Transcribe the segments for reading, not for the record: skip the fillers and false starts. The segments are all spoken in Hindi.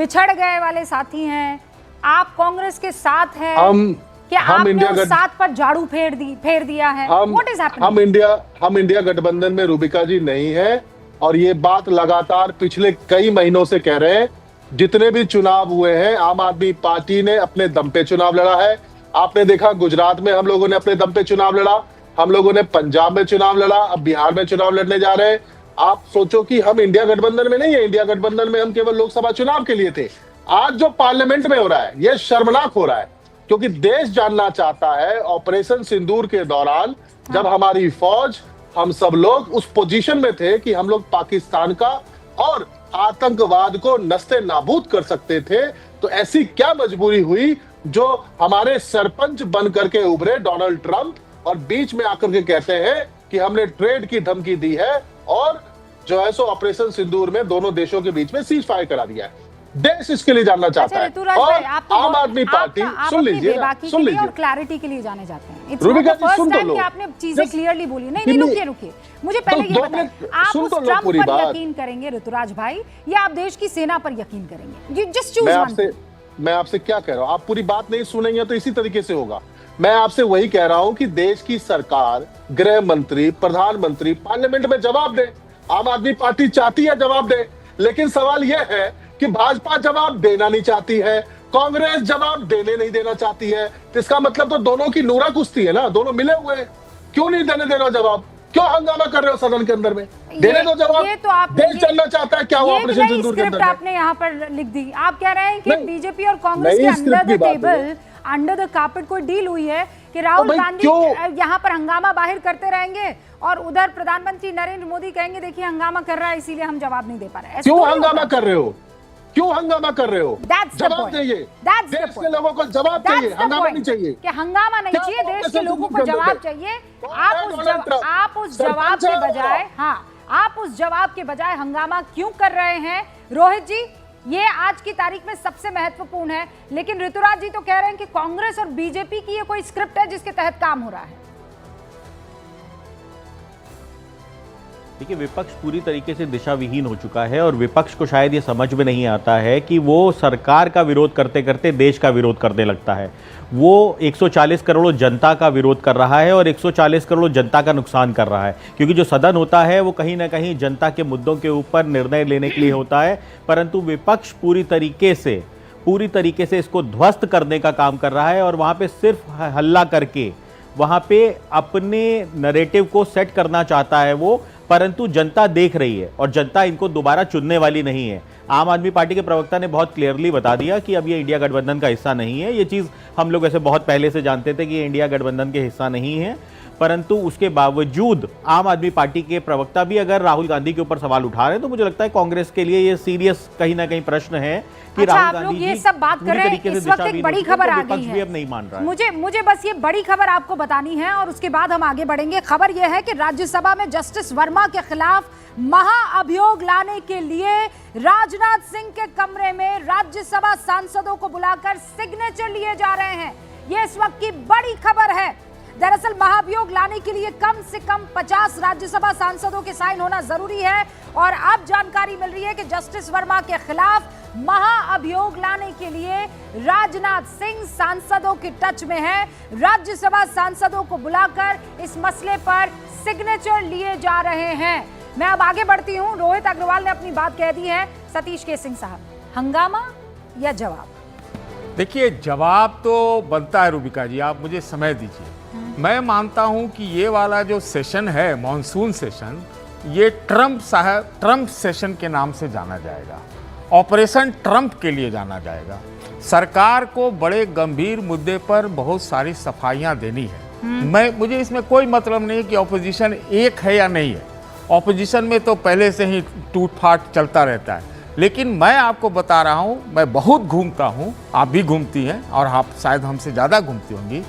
पिछड़ गए वाले साथी हैं, आप कांग्रेस के साथ हैं क्या? आपने उस साथ पर झाड़ू फेर दिया है? What is happening? हम इंडिया गठबंधन में रूबिका जी नहीं है, और ये बात लगातार पिछले कई महीनों से कह रहे हैं। जितने भी चुनाव हुए हैं, आम आदमी पार्टी ने अपने दम पे चुनाव लड़ा है। आपने देखा गुजरात में हम लोगों ने अपने दम पे चुनाव लड़ा, हम लोगों ने पंजाब में चुनाव लड़ा, अब बिहार में चुनाव लड़ने जा रहे हैं। आप सोचो कि हम इंडिया गठबंधन में नहीं है, इंडिया गठबंधन में हम केवल लोकसभा चुनाव के लिए थे। आज जो पार्लियामेंट में हो रहा है, यह शर्मनाक हो रहा है, क्योंकि देश जानना चाहता है ऑपरेशन सिंदूर के दौरान जब हमारी फौज, हम सब लोग उस पोजीशन में थे कि हम लोग पाकिस्तान का और आतंकवाद को नस्ते नाबूद कर सकते थे, तो ऐसी क्या मजबूरी हुई जो हमारे सरपंच बन करके उभरे डोनाल्ड ट्रंप और बीच में आकर के कहते हैं कि हमने ट्रेड की धमकी दी है और जो है सो ऑपरेशन सिंदूर में दोनों देशों के बीच में सीज फायर करा दिया है। देश इसके लिए जानना चाहता है। और आम आदमी पार्टी, सुन लीजिए और क्लैरिटी के लिए जाने जाते हैं। रूबिका जी सुन तो लो, आपने चीजें क्लियरली बोली। नहीं, रुकिए, मुझे पहले ये बताइए, आप उस ट्रंप पर यकीन करेंगे ऋतुराज भाई, या आप देश की सेना पर यकीन करेंगे? Just choose. मैं आपसे क्या कह रहा हूं, आप पूरी बात नहीं सुनेंगे तो इसी तरीके से होगा। मैं आपसे वही कह रहा हूं कि देश की सरकार, गृह मंत्री, प्रधानमंत्री पार्लियामेंट में जवाब दे। आम आदमी पार्टी चाहती है जवाब दे, लेकिन सवाल यह है कि भाजपा जवाब देना नहीं चाहती है, कांग्रेस जवाब नहीं देना चाहती है। तो इसका मतलब तो दोनों की नूरा कुश्ती है ना, दोनों मिले हुए हैं। क्यों नहीं देने दे रहे जवाब? क्यों हंगामा कर रहे हो सदन के अंदर में? देने दो जवाब। ये तो आप देश जानना चाहता है क्या हुआ ऑपरेशन सिंदूर के अंदर। आपने यहाँ पर लिख दी। आप कह रहे हैं कि बीजेपी और कांग्रेस के under the table, under the carpet कोई डील हुई है कि राहुल गांधी यहाँ पर हंगामा बाहर करते रहेंगे और उधर प्रधानमंत्री नरेंद्र मोदी कहेंगे देखिए हंगामा कर रहा है इसीलिए हम जवाब नहीं दे पा रहे। क्यों हंगामा कर रहे हो? क्यों हंगामा कर रहे हो? जवाब चाहिए, देश के लोगों को जवाब चाहिए, हंगामा नहीं चाहिए। कि हंगामा नहीं चाहिए, देश के लोगों को जवाब चाहिए। आप उस जवाब के बजाय, आप उस जवाब के बजाय हंगामा क्यों कर रहे हैं? रोहित जी, ये आज की तारीख में सबसे महत्वपूर्ण है, लेकिन ऋतुराज जी तो कह रहे हैं कि कांग्रेस और बीजेपी की ये कोई स्क्रिप्ट है जिसके तहत काम हो रहा है। देखिए, विपक्ष पूरी तरीके से दिशा विहीन हो चुका है और विपक्ष को शायद ये समझ में नहीं आता है कि वो सरकार का विरोध करते करते देश का विरोध करने लगता है। वो 140 करोड़ जनता का विरोध कर रहा है और 140 करोड़ जनता का नुकसान कर रहा है, क्योंकि जो सदन होता है वो कहीं ना कहीं जनता के मुद्दों के ऊपर निर्णय लेने के लिए होता है, परंतु विपक्ष पूरी तरीके से इसको ध्वस्त करने का काम कर रहा है और वहाँ पे सिर्फ हल्ला करके वहाँ पे अपने नैरेटिव को सेट करना चाहता है वो, परंतु जनता देख रही है और जनता इनको दोबारा चुनने वाली नहीं है। आम आदमी पार्टी के प्रवक्ता ने बहुत क्लियरली बता दिया कि अब ये इंडिया गठबंधन का हिस्सा नहीं है। ये चीज़ हम लोग ऐसे बहुत पहले से जानते थे कि ये इंडिया गठबंधन के हिस्सा नहीं है, परंतु उसके बावजूद आम आदमी पार्टी के प्रवक्ता भी अगर राहुल गांधी के ऊपर सवाल उठा रहे हैं तो मुझे लगता है कांग्रेस के लिए ये सीरियस कहीं ना कहीं प्रश्न है कि राहुल गांधी ये सब बात कर रहे हैं। इस वक्त एक बड़ी खबर आ गई है, अब नहीं मान रहा है। मुझे बस ये बड़ी खबर आपको बतानी है और उसके बाद हम आगे बढ़ेंगे। खबर यह है कि राज्यसभा में जस्टिस वर्मा के खिलाफ महाअभियोग लाने के लिए राजनाथ सिंह के कमरे में राज्यसभा सांसदों को बुलाकर सिग्नेचर लिए जा रहे हैं। ये इस वक्त की बड़ी खबर है। दरअसल महाअभियोग लाने के लिए कम से कम 50 राज्यसभा सांसदों के साइन होना जरूरी है और अब जानकारी मिल रही है कि जस्टिस वर्मा के खिलाफ महाअभियोग लाने के लिए राजनाथ सिंह सांसदों के टच में है। राज्यसभा सांसदों को बुलाकर इस मसले पर सिग्नेचर लिए जा रहे हैं। मैं अब आगे बढ़ती हूं। रोहित अग्रवाल ने अपनी बात कह दी है। सतीश के सिंह साहब, हंगामा या जवाब? देखिए, जवाब तो बनता है रूबिका जी, आप मुझे समय दीजिए। मैं मानता हूं कि ये वाला जो सेशन है, मॉनसून सेशन, ये ट्रंप सेशन के नाम से जाना जाएगा, ऑपरेशन ट्रंप के लिए जाना जाएगा। सरकार को बड़े गंभीर मुद्दे पर बहुत सारी सफाइयां देनी है। मुझे इसमें कोई मतलब नहीं कि ऑपोजिशन एक है या नहीं है। ऑपोजिशन में तो पहले से ही टूट फाट चलता रहता है, लेकिन मैं आपको बता रहा हूं, मैं बहुत घूमता हूं, आप भी घूमती हैं और आप शायद हमसे ज़्यादा घूमती होंगी।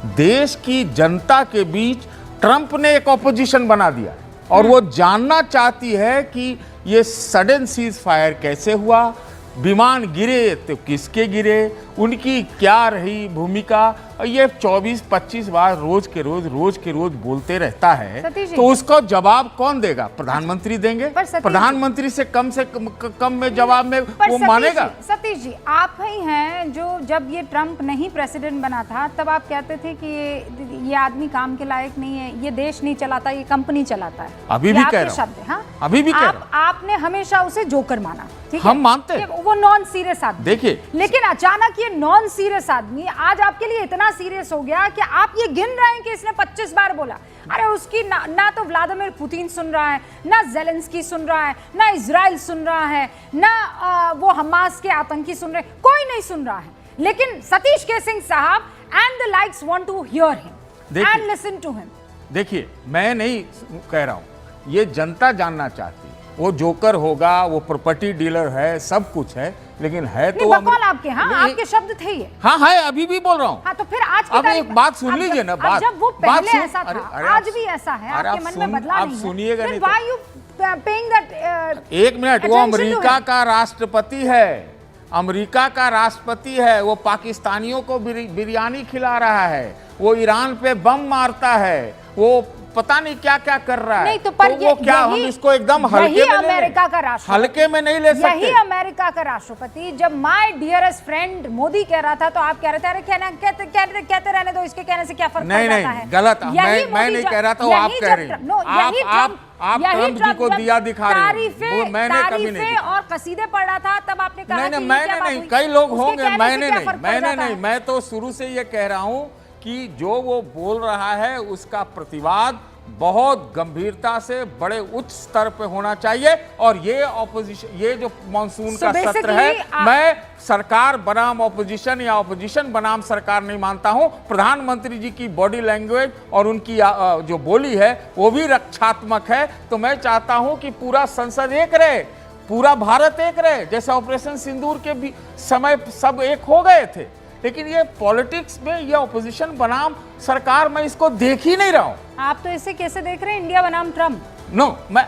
देश की जनता के बीच ट्रंप ने एक ऑपोजिशन बना दिया और वो जानना चाहती है कि ये सडन सीज फायर कैसे हुआ, विमान गिरे तो किसके गिरे, उनकी क्या रही भूमिका, और ये 24-25 बार रोज के रोज बोलते रहता है, सतीश जी। तो उसको जवाब कौन देगा? प्रधानमंत्री देंगे। पर सतीश जी- प्रधानमंत्री से कम में जवाब में पर वो सतीश मानेगा। जी, सतीश जी, आप ही हैं जो जब ये ट्रंप नहीं प्रेसिडेंट बना था तब आप कहते थे कि ये आदमी काम के लायक नहीं है, ये देश नहीं चलाता, ये कंपनी चलाता है। अभी ये भी आपके कह रहा हूं। शब्द हैं, हाँ? अभी भी कह रहा हूं। आपने हमेशा उसे जोकर माना, ठीक है? हम मानते हैं। कि वो नॉन सीरियस आदमी। देखिए। लेकिन अचानक ये नॉन सीरियस आदमी आज आपके लिए इतना सीरियस हो गया कि आप ये गिन रहे हैं कि इसने 25 बार बोला। अरे उसकी ना तो व्लादिमीर पुतिन सुन रहा है, ना जेलेंस्की सुन रहा है, ना इजराइल सुन रहा है, ना वो हमास के आतंकी सुन रहे, कोई नहीं सुन रहा है। लेकिन सतीश के सिंह साहब and the likes want to hear him and listen to him. देखिए, मैं नहीं कह रहा हूं, ये जनता जानना चाहती है। वो जोकर होगा, वो प्रॉपर्टी डीलर है, सब कुछ है, लेकिन है तो बकौल आपके, हाँ, आपके शब्द थे ये। हाँ है, अभी भी बोल रहा हूँ। हाँ, तो फिर आज की अब तारीख एक में- बात सुन अब लीजिए जब- ना, अब बात जब वो बात पहले सुन- ऐसा था, अरे आज आप- भी ऐसा है, अरे आपके आप मन में सुन- बदला आप नहीं है। सुनिएगा फिर नहीं तो। why you paying that, एक मिनट, वो attention to अमेरिका him? का राष्ट्रपति है, अमेरिका का राष्ट्रपति है, वो पाकिस्तानियों को बिरयानी खिला रहा है, वो ईरान पे बम मारता है, वो पता नहीं क्या क्या कर रहा है। नहीं, तो पर वो क्या हम इसको एकदम हल्के में नहीं ले- अमेरिका का राष्ट्रपति, हल्के में नहीं ले यही सकते। अमेरिका का राष्ट्रपति जब माय डियरेस्ट फ्रेंड मोदी कह रहा था तो आप कह रहे थे अरे कहते रहने दो, इसके कहने से क्या फर्क पड़ नहीं जाता नहीं, है। गलत। यही मैं मोदी नहीं जब- कह रहा था, वो आप यही कह जब रही हैं। ट्रंप- नो, यही आप यही ट्रंप जी को जब दिया दिखा रहे हैं। वो मैंने कभी नहीं तारीफें दिखा। और कसीदे पढ़ रहा था तब आपने कहा नहीं कि नहीं, ये मैंने क्या बात नहीं, हुई? कई लोग उसके होंगे, कहने से मैंने क्या नहीं, फर्क पड़ मैंने जाता नहीं, है? मैं तो शुरू से ये कह रहा हूं कि जो वो बोल रहा है उसका प्रतिवाद बहुत गंभीरता से बड़े उच्च स्तर पे होना चाहिए। और ये ऑपोजिशन, ये जो मानसून का सत्र है, मैं सरकार बनाम ऑपोजिशन या ऑपोजिशन बनाम सरकार नहीं मानता हूं। प्रधानमंत्री जी की बॉडी लैंग्वेज और उनकी जो बोली है वो भी रक्षात्मक है। तो मैं चाहता हूं कि पूरा संसद एक रहे, पूरा भारत एक रहे, जैसे ऑपरेशन सिंदूर के भी समय सब एक हो गए थे। लेकिन ये पॉलिटिक्स में ये ऑपोजिशन बनाम सरकार, मैं इसको देख ही नहीं रहा हूं। आप तो इसे कैसे देख रहे हैं, इंडिया बनाम ट्रंप? नो, मैं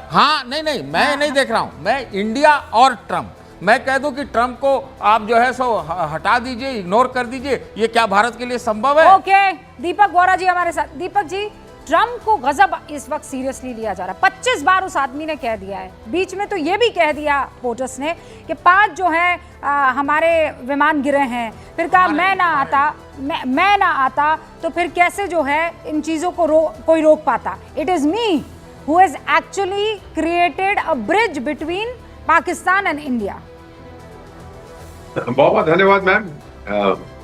नहीं, मैं नहीं देख रहा हूं। मैं इंडिया और ट्रंप, मैं कह दूं कि ट्रंप को आप जो है सो हटा दीजिए, इग्नोर कर दीजिए, ये क्या भारत के लिए संभव है? ओके, दीपक वोरा जी हमारे साथ। दीपक जी, ट्रंप को गजब इस वक्त सीरियसली लिया जा रहा है। 25 बार उस आदमी ने कह दिया है। बीच में तो ये भी कह दिया पोटस ने कि 5 जो है हमारे विमान गिरे हैं। फिर कहा मैं ना आता तो फिर कैसे जो है इन चीज़ों को कोई रोक पाता। It is me who has actually created a bridge between Pakistan and India. बहुत बहुत धन्यवाद मैम।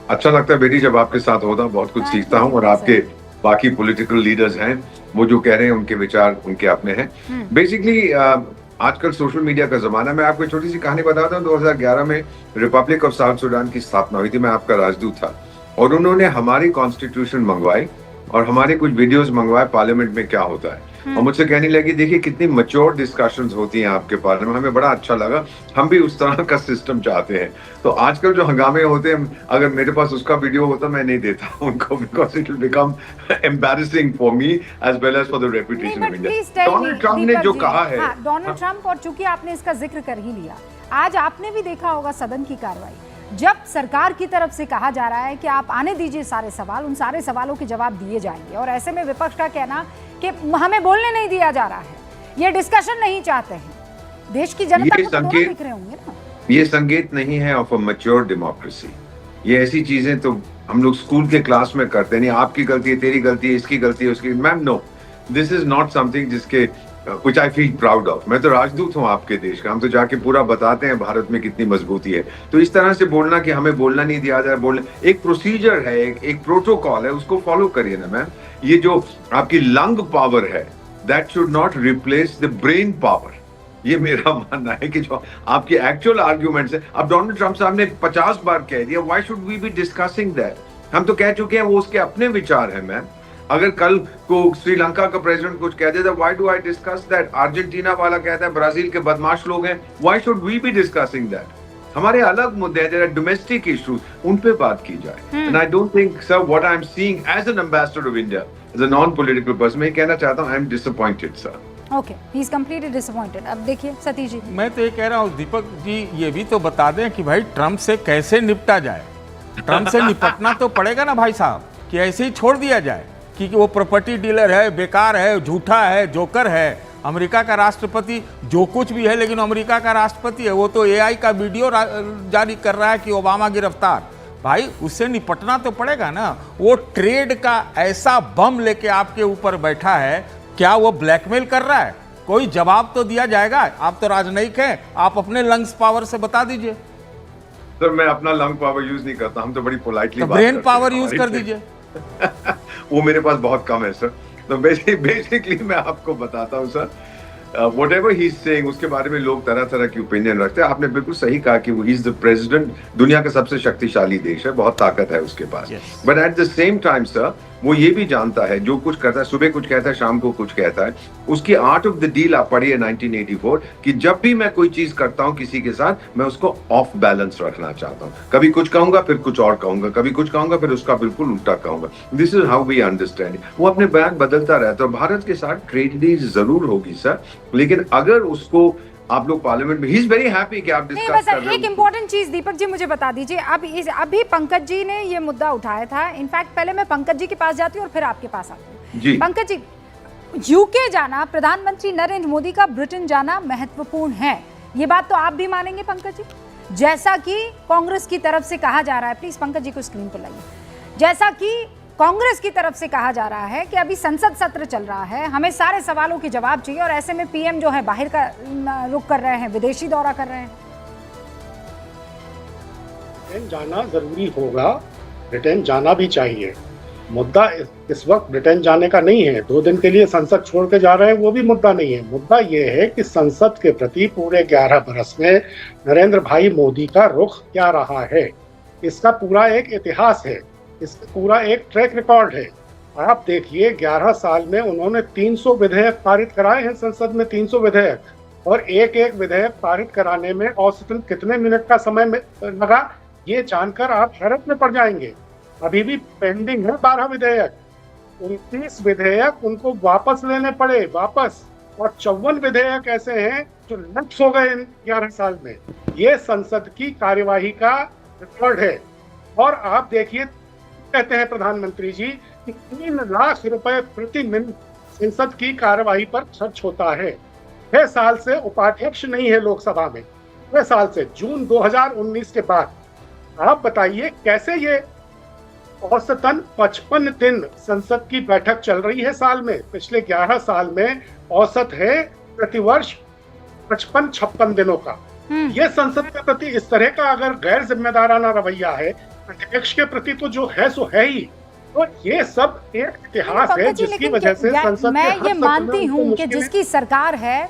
अच्छा लगता है बेटी जब आपके साथ होता, बहुत कुछ सीखता हूँ। और आपके बाकी पॉलिटिकल लीडर्स हैं, वो जो कह रहे हैं उनके विचार उनके अपने हैं। बेसिकली आजकल सोशल मीडिया का जमाना। मैं आपको छोटी सी कहानी बताता हूँ। 2011 में रिपब्लिक ऑफ साउथ सूडान की स्थापना हुई थी। मैं आपका राजदूत था और उन्होंने हमारी कॉन्स्टिट्यूशन मंगवाई और हमारे कुछ वीडियोस मंगवाए पार्लियामेंट में क्या होता है। और मुझसे कहने लगी देखिए कितनी मैच्योर डिस्कशंस होती हैं आपके पार्लियामेंट। हमें बड़ा अच्छा लगा, हम भी उस तरह का सिस्टम चाहते हैं। तो आजकल जो हंगामे होते हैं, अगर मेरे पास उसका वीडियो होता मैं नहीं देता उनको, because it will become embarrassing for me as well as for the reputation of India. Donald Trump ने जो कहा है, डोनाल्ड ट्रंप, और चूंकि आपने इसका जिक्र कर ही लिया, आज आपने भी देखा होगा सदन की कार्रवाई, जब सरकार की तरफ से कहा जा रहा है कि आप आने दीजिए सारे सवाल, उन सारे सवालों के जवाब दिए जाएंगे। और ऐसे में विपक्ष का कहना कि हमें बोलने नहीं दिया जा रहा है, ये डिस्कशन नहीं चाहते हैं। देश की जनता को तो दोनों दिख रहे होंगे ना। ये संकेत नहीं है ऑफ अ मैच्योर डेमोक्रेसी। ये ऐसी चीजें तो हम लोग स्कूल के क्लास में करते नहीं, आपकी गलती है, तेरी गलती है, इसकी गलती है, उसकी। Ma'am no, this is not something जिसके which I feel proud of। मैं तो राजदूत हूँ आपके देश का, हम तो जाके पूरा बताते हैं भारत में कितनी मजबूती है। तो इस तरह से बोलना कि हमें बोलना नहीं दिया जाए, बोलना एक प्रोसीजर है, एक प्रोटोकॉल है, उसको फॉलो करिए ना मैम। ये जो आपकी लंग पावर है, that should not replace the brain power. ये मेरा मानना है कि जो आपके एक्चुअल आर्ग्यूमेंट्स है, अब डोनाल्ड ट्रंप साहब ने 50 बार कह दिया, why should we be discussing that? हम तो कह चुके हैं, वो उसके अपने विचार है मैम। अगर कल को श्रीलंका का प्रेसिडेंट कुछ कह देता, why do I discuss that? Argentina वाला कहता है ब्राजील के बदमाश लोग हैं, why should we be discussing that? हमारे अलग मुद्दे हैं, डोमेस्टिक इश्यूज, उन पे बात की जाए। And I don't think sir, what I am seeing as an ambassador of India, as a non political person, मैं कहना चाहता हूं, I am disappointed sir. Okay, he is completely disappointed. अब देखिए सतीश जी, मैं तो ये कह रहा हूँ दीपक जी, ये भी तो बता दें कि भाई ट्रंप से कैसे निपटा जाए। ट्रंप से निपटना तो पड़ेगा ना भाई साहब। कि ऐसे ही छोड़ दिया जाए कि वो प्रॉपर्टी डीलर है, बेकार है, झूठा है, जोकर है। अमेरिका का राष्ट्रपति जो कुछ भी है, लेकिन अमेरिका का राष्ट्रपति है, वो तो एआई का वीडियो जारी कर रहा है कि ओबामा गिरफ्तार। भाई उससे निपटना तो पड़ेगा ना। वो ट्रेड का ऐसा बम लेके आपके ऊपर बैठा है, क्या वो ब्लैकमेल कर रहा है? कोई जवाब तो दिया जाएगा। आप तो राजनयिक हैं, आप अपने लंग्स पावर से बता दीजिए। सर मैं अपना लंग पावर यूज नहीं करता, हम तो बड़ी पोलाइटली तो ब्रेन पावर यूज कर दीजिए। वो मेरे पास बहुत कम है सर। तो बेसिकली मैं आपको बताता हूँ sir, whatever he is saying, उसके बारे में लोग तरह तरह की ओपिनियन रखते हैं। आपने बिल्कुल सही कहा कि वो इज द प्रेसिडेंट, दुनिया का सबसे शक्तिशाली देश है, बहुत ताकत है उसके पास। But at the same time sir वो ये भी जानता है, जो कुछ करता है, सुबह कुछ कहता है, शाम को कुछ कहता है। उसकी आर्ट ऑफ द डील आप पढ़िए 1984, कि जब भी मैं कोई चीज करता हूं किसी के साथ, मैं उसको ऑफ बैलेंस रखना चाहता हूं। कभी कुछ कहूंगा, फिर कुछ और कहूंगा, कभी कुछ कहूंगा, फिर उसका बिल्कुल उल्टा कहूंगा। This is how we understand. वो अपने बयान बदलता रहता है। भारत के साथ ट्रेड डील जरूर होगी सर, लेकिन अगर उसको आप लोग पार्लियामेंट में, ही इज वेरी हैप्पी कि आप डिस्कस कर रहे हैं। एक इंपॉर्टेंट चीज दीपक जी मुझे बता दीजिए, अभी पंकज जी ने ये मुद्दा उठाया था। इनफैक्ट पहले मैं पंकज जी के पास जाती हूँ और फिर आपके पास आती हूँ। पंकज जी, यूके जाना, प्रधानमंत्री नरेंद्र मोदी का ब्रिटेन जाना महत्वपूर्ण है, ये बात तो आप भी मानेंगे पंकज जी? जैसा कि कांग्रेस की तरफ से कहा जा रहा है, प्लीज पंकज जी को स्क्रीन पर लाइए। जैसा कि कांग्रेस की तरफ से कहा जा रहा है कि अभी संसद सत्र चल रहा है, हमें सारे सवालों के जवाब चाहिए, और ऐसे में पीएम जो है बाहर का रुख कर रहे हैं, विदेशी दौरा कर रहे हैं। ब्रिटेन जाना जरूरी होगा, ब्रिटेन जाना भी चाहिए। मुद्दा इस वक्त ब्रिटेन जाने का नहीं है, 2 दिन के लिए संसद छोड़ के जा रहे हैं, वो भी मुद्दा नहीं है। मुद्दा ये है कि संसद के प्रति पूरे 11 बरस में नरेंद्र भाई मोदी का रुख क्या रहा है। इसका पूरा एक इतिहास है, इसका पूरा एक ट्रैक रिकॉर्ड है। आप देखिए 11 साल में उन्होंने 300 विधेयक पारित कराए हैं संसद में, 300 विधेयक, और एक एक विधेयक पारित कराने में औसतन कितने मिनट का समय लगा, ये जानकर आप हैरत में पड़ जाएंगे। अभी भी पेंडिंग है 12 विधेयक, 29 विधेयक उनको वापस लेने पड़े वापस, और 54 विधेयक ऐसे हैं जो लैप्स हो गए इन 11 साल में। ये संसद की कार्यवाही का रिकॉर्ड है। और आप देखिए, कहते हैं प्रधानमंत्री जी कि 3 लाख रुपए प्रति मिनट संसद की कार्यवाही पर खर्च होता है। 6 साल से उपाध्यक्ष नहीं है लोकसभा में, 6 साल से, जून 2019 के बाद। आप बताइए कैसे ये औसतन 55 दिन संसद की बैठक चल रही है साल में, पिछले 11 साल में औसत है प्रतिवर्ष 55-56 दिनों का। ये संसद के प्रति इस तरह का अगर गैर जिम्मेदाराना रवैया है, अध्यक्ष के प्रति तो जो है सो है ही। तो ये सब एक इतिहास है जिसकी वजह से संसद मैं ये मानती हूँ कि जिसकी सरकार है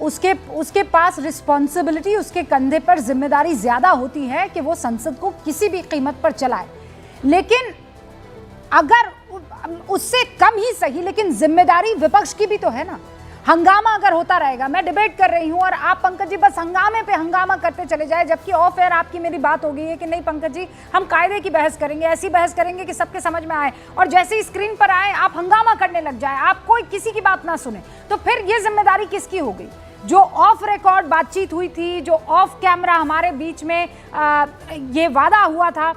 उसके पास रिस्पॉन्सिबिलिटी, उसके कंधे पर जिम्मेदारी ज्यादा होती है कि वो संसद को किसी भी कीमत पर चलाए। लेकिन अगर उससे कम ही सही, लेकिन जिम्मेदारी विपक्ष की भी तो है ना। हंगामा अगर होता रहेगा, मैं डिबेट कर रही हूं और आप पंकज जी बस हंगामे पे हंगामा करते चले जाए, जबकि ऑफ एयर आपकी मेरी बात हो गई है कि नहीं पंकज जी हम कायदे की बहस करेंगे, ऐसी बहस करेंगे कि सबके समझ में आए, और जैसे ही स्क्रीन पर आए आप हंगामा करने लग जाए, आप कोई किसी की बात ना सुने, तो फिर ये जिम्मेदारी किसकी हो गई? जो ऑफ रिकॉर्ड बातचीत हुई थी, जो ऑफ कैमरा हमारे बीच में ये वादा हुआ था,